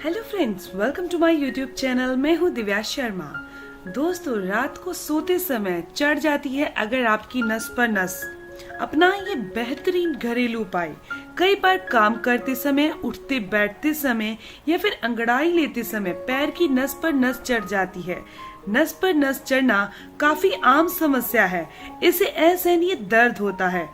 Hello friends, welcome to my YouTube channel. मैं हूँ दिव्या शर्मा। दोस्तों, रात को सोते समय चढ़ जाती है अगर आपकी नस पर नस, अपना ये बेहतरीन घरेलू उपाय कई बार काम करते समय, उठते बैठते समय या फिर अंगड़ाई लेते समय पैर की नस पर नस चढ़ जाती है। नस पर नस चढ़ना काफी आम समस्या है। इसे असहनीय दर्द होता है।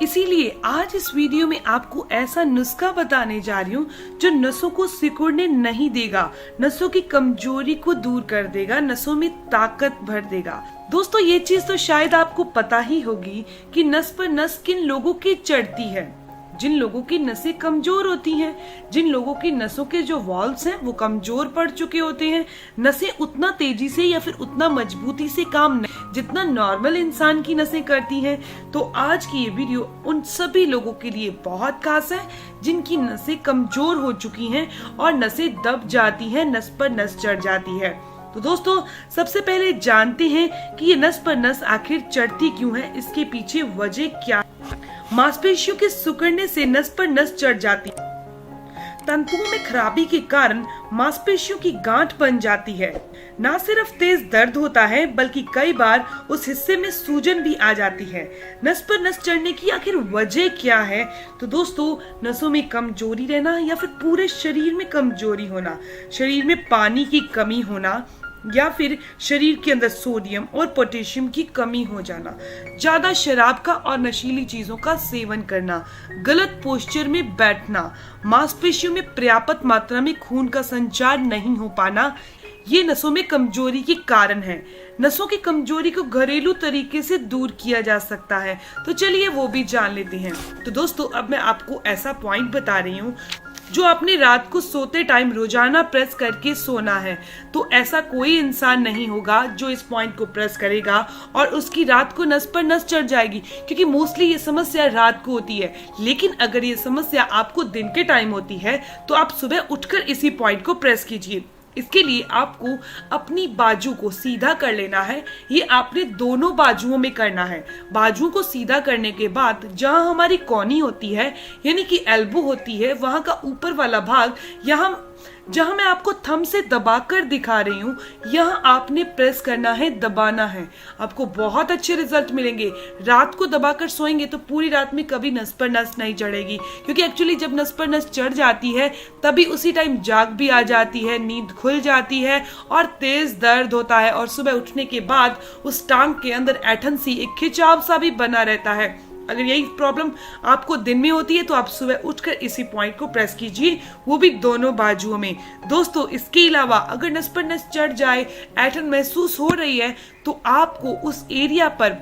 इसीलिए आज इस वीडियो में आपको ऐसा नुस्खा बताने जा रही हूँ जो नसों को सिकुड़ने नहीं देगा, नसों की कमजोरी को दूर कर देगा, नसों में ताकत भर देगा। दोस्तों, ये चीज तो शायद आपको पता ही होगी कि नस पर नस किन लोगों की चढ़ती है। जिन लोगों की नसें कमजोर होती हैं, जिन लोगों की नसों के जो वॉल्व्स हैं वो कमजोर पड़ चुके होते हैं, नसें उतना तेजी से या फिर उतना मजबूती से काम नहीं जितना नॉर्मल इंसान की नसें करती हैं। तो आज की ये वीडियो उन सभी लोगों के लिए बहुत खास है जिनकी नसें कमजोर हो चुकी हैं और नसें दब जाती हैं, नस पर नस चढ़ जाती है। तो दोस्तों, सबसे पहले जानते हैं कि ये नस पर नस आखिर चढ़ती क्यों है, इसके पीछे वजह क्या। मांसपेशियों के सिकुड़ने से नस पर नस चढ़ जाती है। तंतुओं में खराबी के कारण मांसपेशियों की गांठ बन जाती है। न सिर्फ तेज दर्द होता है बल्कि कई बार उस हिस्से में सूजन भी आ जाती है। नस पर नस चढ़ने की आखिर वजह क्या है? तो दोस्तों, नसों में कमजोरी रहना या फिर पूरे शरीर में कमजोरी होना, शरीर में पानी की कमी होना या फिर शरीर के अंदर सोडियम और पोटेशियम की कमी हो जाना, ज्यादा शराब का और नशीली चीजों का सेवन करना, गलत पोस्चर में बैठना, मांसपेशियों में पर्याप्त मात्रा में खून का संचार नहीं हो पाना, ये नसों में कमजोरी के कारण है। नसों की कमजोरी को घरेलू तरीके से दूर किया जा सकता है, तो चलिए वो भी जान लेते हैं। तो दोस्तों, अब मैं आपको ऐसा पॉइंट बता रही हूँ जो आपने रात को सोते टाइम रोजाना प्रेस करके सोना है। तो ऐसा कोई इंसान नहीं होगा जो इस पॉइंट को प्रेस करेगा और उसकी रात को नस पर नस चढ़ जाएगी, क्योंकि मोस्टली ये समस्या रात को होती है। लेकिन अगर ये समस्या आपको दिन के टाइम होती है तो आप सुबह उठकर इसी पॉइंट को प्रेस कीजिए। इसके लिए आपको अपनी बाजू को सीधा कर लेना है। ये आपने दोनों बाजुओं में करना है। बाजुओं को सीधा करने के बाद जहां हमारी कोहनी होती है, यानी कि एल्बो होती है, वहां का ऊपर वाला भाग, यहाँ जहां मैं आपको थंब से दबाकर दिखा रही हूँ, यहां आपने प्रेस करना है, दबाना है। आपको बहुत अच्छे रिजल्ट मिलेंगे। रात को दबाकर सोएंगे तो पूरी रात में कभी नस पर नस नहीं चढ़ेगी, क्योंकि एक्चुअली जब नस पर नस चढ़ जाती है तभी उसी टाइम जाग भी आ जाती है, नींद खुल जाती है और तेज दर्द होता है और सुबह उठने के बाद उस टांग के अंदर ऐंठन सी, एक खिंचाव सा भी बना रहता है। अगर यही प्रॉब्लम आपको दिन में होती है तो आप सुबह उठकर इसी पॉइंट को प्रेस कीजिए, वो भी दोनों बाजुओं में। दोस्तों, इसके अलावा अगर नस पर नस चढ़ जाए, ऐंठन महसूस हो रही है, तो आपको उस एरिया पर,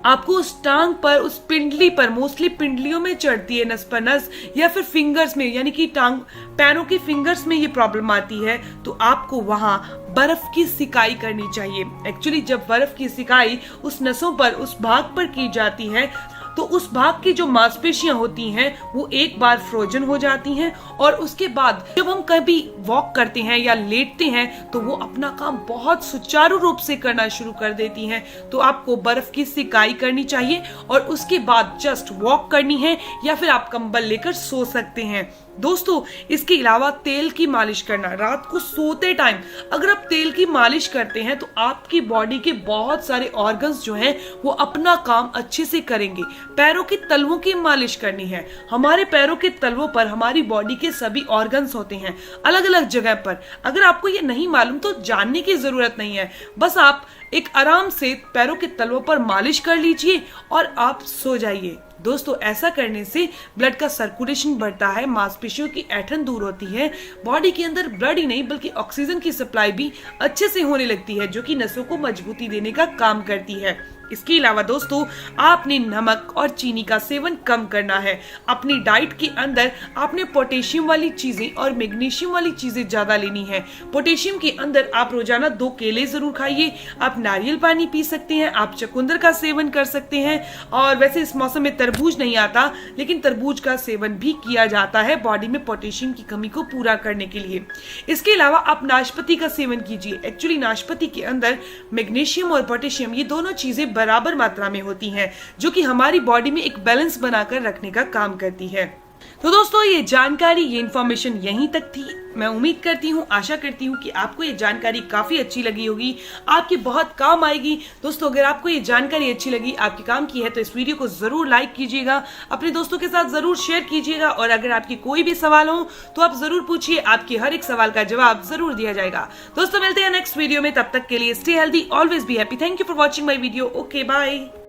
आपको उस टांग पर, उस पिंडली पर, मोस्टली पिंडलियों में चढ़ती है नस पर नस, या फिर फिंगर्स में, यानी कि टांग, पैरों की फिंगर्स में ये प्रॉब्लम आती है, तो आपको वहां बर्फ की सिकाई करनी चाहिए। एक्चुअली जब बर्फ की सिकाई उस नसों पर, उस भाग पर की जाती है तो उस भाग की जो मांसपेशियां होती हैं वो एक बार फ्रोजन हो जाती हैं और उसके बाद जब हम कभी वॉक करते हैं या लेटते हैं तो वो अपना काम बहुत सुचारू रूप से करना शुरू कर देती हैं। तो आपको बर्फ की सिकाई करनी चाहिए और उसके बाद जस्ट वॉक करनी है या फिर आप कंबल लेकर सो सकते हैं। दोस्तों, इसके अलावा तेल की मालिश करना। रात को सोते टाइम अगर आप तेल की मालिश करते हैं तो आपकी बॉडी के बहुत सारे ऑर्गन्स जो हैं वो अपना काम अच्छे से करेंगे। पैरों के तलवों की मालिश करनी है। हमारे पैरों के तलवों पर हमारी बॉडी के सभी ऑर्गन्स होते हैं अलग अलग जगह पर। अगर आपको ये नहीं मालूम तो जानने की जरूरत नहीं है, बस आप एक आराम से पैरों के तलवों पर मालिश कर लीजिए और आप सो जाइए। दोस्तों, ऐसा करने से ब्लड का सर्कुलेशन बढ़ता है, मांसपेशियों की ऐंठन दूर होती है, बॉडी के अंदर ब्लड ही नहीं बल्कि ऑक्सीजन की सप्लाई भी अच्छे से होने लगती है, जो कि नसों को मजबूती देने का काम करती है। इसके अलावा दोस्तों, आपने नमक और चीनी का सेवन कम करना है। अपनी डाइट के अंदर आपने पोटेशियम वाली चीजें और मैग्नीशियम वाली चीजें ज्यादा लेनी है। पोटेशियम के अंदर आप रोजाना 2 केले जरूर खाइए, आप नारियल पानी पी सकते हैं, आप चुकंदर का सेवन कर सकते हैं, और वैसे इस मौसम में तरबूज नहीं आता लेकिन तरबूज का सेवन भी किया जाता है बॉडी में पोटेशियम की कमी को पूरा करने के लिए। इसके अलावा आप नाशपाती का सेवन कीजिए। एक्चुअली नाशपाती के अंदर मैग्नीशियम और पोटेशियम, ये दोनों चीजें बराबर मात्रा में होती हैं, जो कि हमारी बॉडी में एक बैलेंस बनाकर रखने का काम करती है। तो दोस्तों ये जानकारी, ये इन्फॉर्मेशन यहीं तक थी। मैं उम्मीद करती हूँ, आशा करती हूँ कि आपको ये जानकारी काफी अच्छी लगी होगी, आपके बहुत काम आएगी। दोस्तों अगर आपको ये जानकारी अच्छी लगी, आपके काम की है, तो इस वीडियो को जरूर लाइक कीजिएगा, अपने दोस्तों के साथ जरूर शेयर कीजिएगा, और अगर आपकी कोई भी सवाल हो तो आप जरूर पूछिए, आपके हर एक सवाल का जवाब जरूर दिया जाएगा। दोस्तों मिलते हैं नेक्स्ट वीडियो में, तब तक के लिए stay healthy, always be happy. Thank you for watching my video. Okay bye.